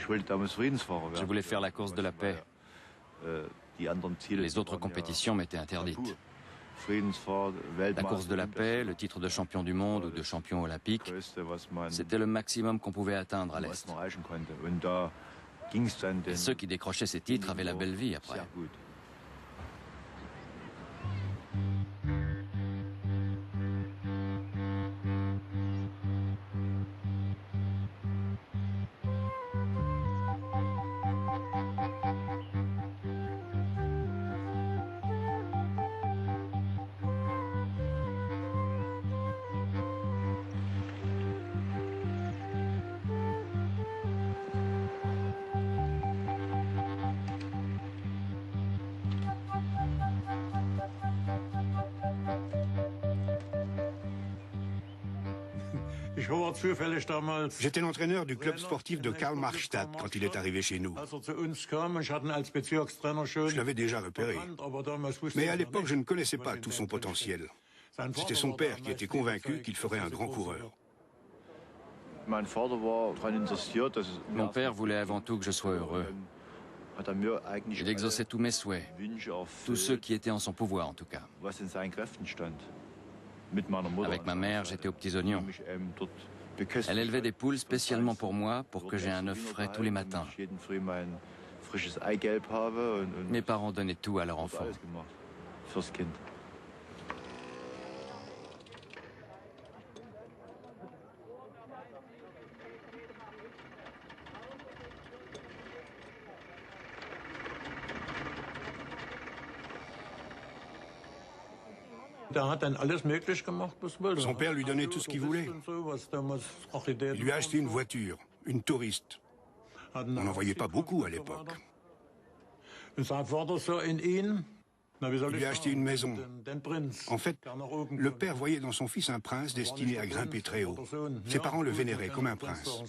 Je voulais faire la course de la paix. Les autres compétitions m'étaient interdites. La course de la paix, le titre de champion du monde ou de champion olympique, c'était le maximum qu'on pouvait atteindre à l'Est. Et ceux qui décrochaient ces titres avaient la belle vie après. J'étais l'entraîneur du club sportif de Karl-Marx-Stadt quand il est arrivé chez nous. Je l'avais déjà repéré. Mais à l'époque, je ne connaissais pas tout son potentiel. C'était son père qui était convaincu qu'il ferait un grand coureur. Mon père voulait avant tout que je sois heureux. Il exauçait tous mes souhaits, tous ceux qui étaient en son pouvoir en tout cas. Avec ma mère, j'étais aux petits oignons. Elle élevait des poules spécialement pour moi, pour que j'aie un œuf frais tous les matins. Mes parents donnaient tout à leur enfant. Son père lui donnait tout ce qu'il voulait. Il lui a acheté une voiture, une touriste. On n'en voyait pas beaucoup à l'époque. Il lui a acheté une maison. En fait, le père voyait dans son fils un prince destiné à grimper très haut. Ses parents le vénéraient comme un prince.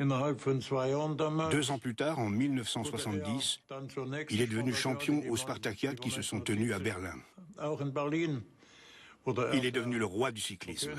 2 ans plus tard, en 1970, il est devenu champion aux Spartakiades qui se sont tenues à Berlin. Il est devenu le roi du cyclisme.